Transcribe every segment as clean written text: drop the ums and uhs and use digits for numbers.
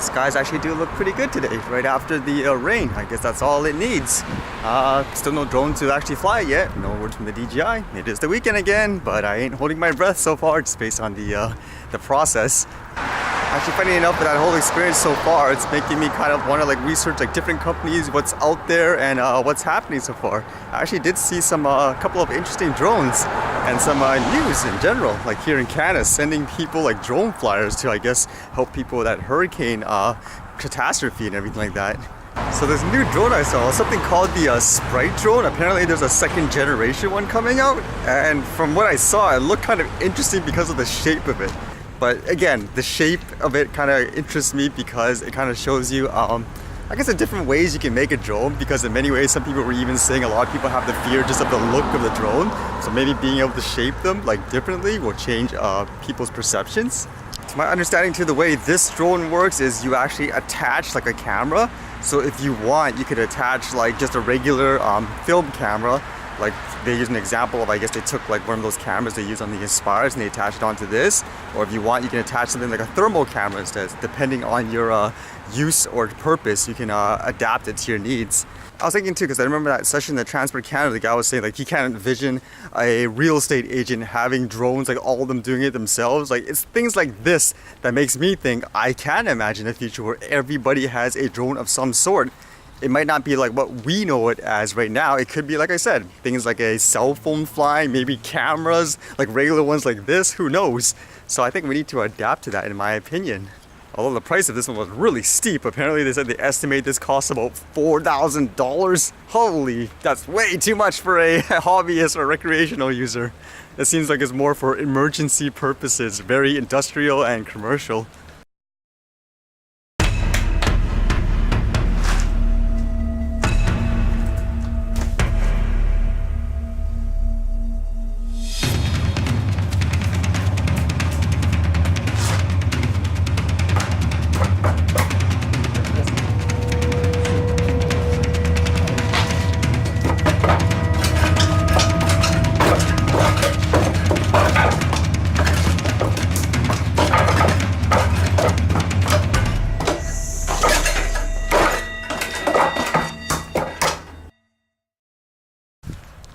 skies actually do look pretty good today, right after the rain. I guess that's all it needs. Still no drone to actually fly yet. No word from the DJI. It is the weekend again, but I ain't holding my breath so far, just based on the process. Actually, funny enough, with that whole experience so far, it's making me kind of want to research different companies, what's out there, and what's happening so far. I actually did see some couple of interesting drones and some news in general, like here in Canada, sending people drone flyers to, I guess, help people with that hurricane catastrophe and everything like that. So this new drone I saw, something called the Sprite drone. Apparently there's a second generation one coming out, and from what I saw, it looked kind of interesting because of the shape of it. But again, the shape of it kind of interests me because it kind of shows you, I guess, the different ways you can make a drone. Because in many ways, some people were even saying a lot of people have the fear just of the look of the drone. So maybe being able to shape them differently will change people's perceptions. To my understanding too, the way this drone works is you actually attach a camera. So if you want, you could attach just a regular film camera. They use an example of, I guess they took one of those cameras they use on the Inspires and they attach it onto this. Or if you want, you can attach something like a thermal camera instead. Depending on your use or purpose, you can adapt it to your needs. I was thinking too, because I remember that session in the Transport Canada, the guy was saying he can't envision a real estate agent having drones, all of them doing it themselves. It's things like this that makes me think I can imagine a future where everybody has a drone of some sort. It might not be what we know it as right now. It could be, like I said, things like a cell phone flying, maybe cameras, regular ones like this, who knows? So I think we need to adapt to that, in my opinion. Although the price of this one was really steep. Apparently they said they estimate this costs about $4,000. Holy, that's way too much for a hobbyist or recreational user. It seems like it's more for emergency purposes, very industrial and commercial.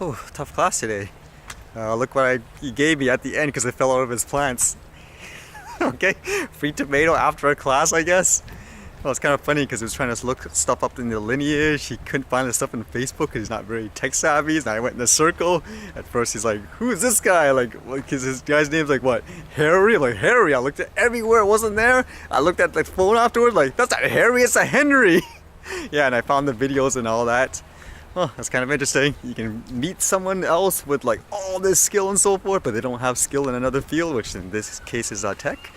Oh, tough class today. Look what he gave me at the end because it fell out of his plants. Okay, free tomato after a class, I guess. Well, it's kind of funny because he was trying to look stuff up in the lineage. He couldn't find the stuff on Facebook because he's not very tech savvy. And I went in a circle. At first he's like, who is this guy? Because his guy's name's what? Harry? Harry. I looked at everywhere, it wasn't there. I looked at the phone afterward, that's not Harry, it's a Henry. Yeah, and I found the videos and all that. Well, that's kind of interesting. You can meet someone else with all this skill and so forth, but they don't have skill in another field, which in this case is tech.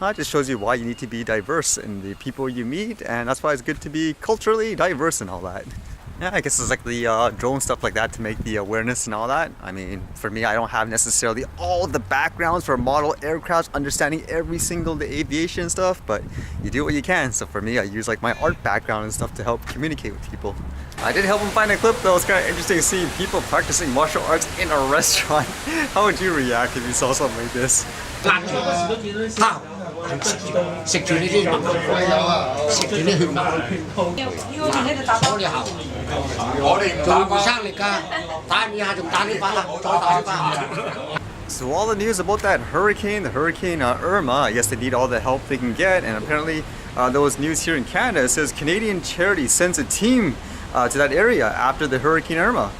It just shows you why you need to be diverse in the people you meet, and that's why it's good to be culturally diverse and all that. Yeah, I guess it's the drone stuff like that to make the awareness and all that. I mean, for me, I don't have necessarily all the backgrounds for model aircrafts, understanding every single the aviation stuff, but you do what you can. So for me, I use my art background and stuff to help communicate with people. I did help him find a clip though. It's kind of interesting seeing people practicing martial arts in a restaurant. How would you react if you saw something like this? So all the news about that hurricane, the Hurricane Irma, I guess they need all the help they can get, and apparently there was news here in Canada. It says Canadian charity sends a team to that area after the Hurricane Irma.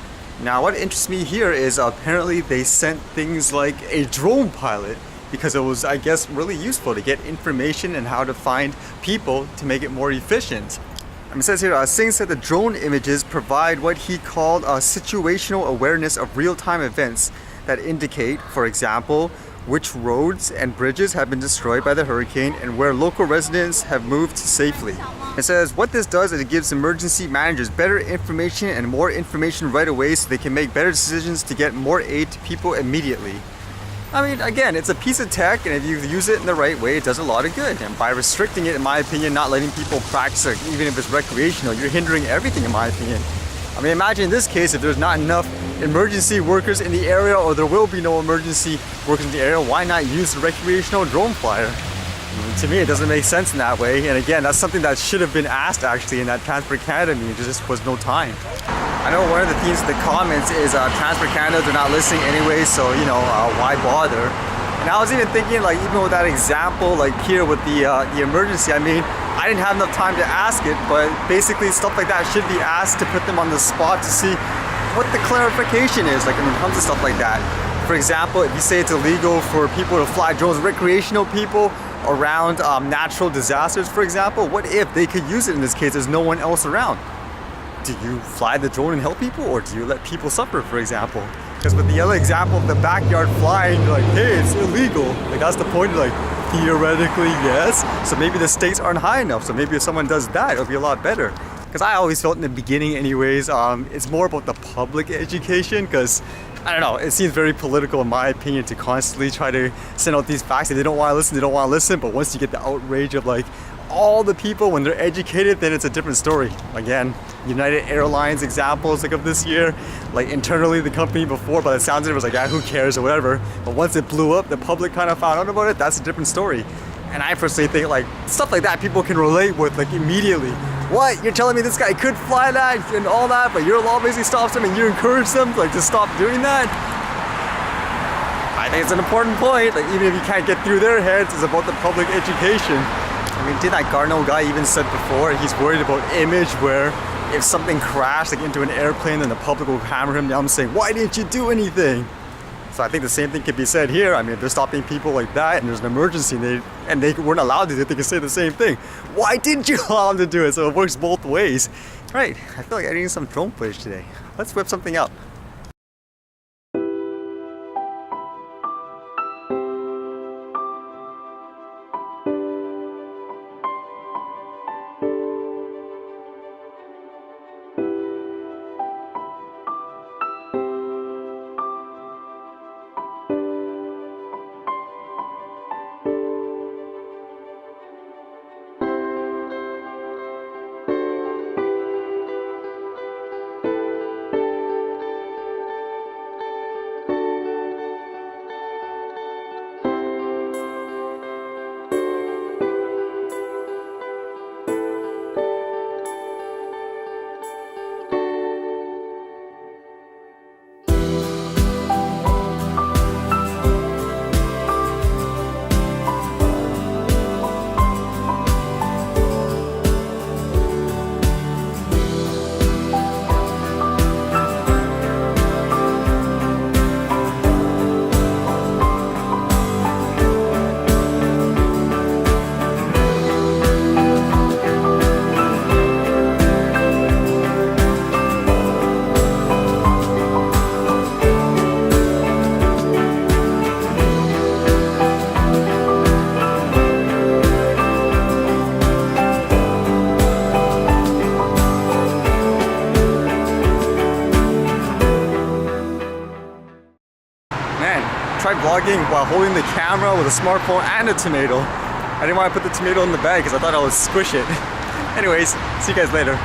Now what interests me here is apparently they sent things like a drone pilot because it was, I guess, really useful to get information and how to find people to make it more efficient. It says here, Singh said the drone images provide what he called a situational awareness of real-time events that indicate, for example, which roads and bridges have been destroyed by the hurricane and where local residents have moved safely. It says what this does is it gives emergency managers better information and more information right away so they can make better decisions to get more aid to people immediately. I mean, again, it's a piece of tech, and if you use it in the right way, it does a lot of good. And by restricting it, in my opinion, not letting people practice it, even if it's recreational, you're hindering everything, in my opinion. I mean, imagine in this case, if there's not enough emergency workers in the area, or there will be no emergency workers in the area, why not use the recreational drone flyer? To me, it doesn't make sense in that way. And again, that's something that should have been asked actually in that Transport Canada meeting. There just was no time. I know one of the themes of the comments is Transport Canada, they're not listening anyway, so you know, why bother? And I was even thinking, like, even with that example, like here with the emergency, I mean, I didn't have enough time to ask it, but basically stuff like that should be asked to put them on the spot to see what the clarification is, like when it comes to stuff like that. For example, if you say it's illegal for people to fly drones, recreational people, around natural disasters, for example, what if they could use it in this case? There's no one else around. Do you fly the drone and help people, or do you let people suffer, for example? Because with the other example of the backyard flying, you're like, hey, it's illegal. Like that's the point, like theoretically, yes. So maybe the stakes aren't high enough. So maybe if someone does that, it'll be a lot better. Because I always felt in the beginning anyways, it's more about the public education, because I don't know, it seems very political in my opinion to constantly try to send out these facts. If they don't want to listen, they don't want to listen. But once you get the outrage of like all the people, when they're educated, then it's a different story. Again, United Airlines examples like of this year, like internally the company before, by the sounds of it was like, yeah, who cares or whatever. But once it blew up, the public kind of found out about it, that's a different story. And I personally think like stuff like that people can relate with like immediately. What? You're telling me this guy could fly that and all that, but your law basically stops him and you encourage them like to stop doing that? I think it's an important point. Like even if you can't get through their heads, it's about the public education. I mean, did that Garneau guy even said before, he's worried about image where if something crashed like into an airplane, then the public will hammer him down saying, why didn't you do anything? So I think the same thing could be said here. I mean, if they're stopping people like that and there's an emergency and they weren't allowed to do it, they can say the same thing. Why didn't you allow them to do it? So it works both ways. Right, I feel like I need some drone footage today. Let's whip something up. Try vlogging while holding the camera with a smartphone and a tomato. I didn't want to put the tomato in the bag because I thought I would squish it. Anyways, see you guys later.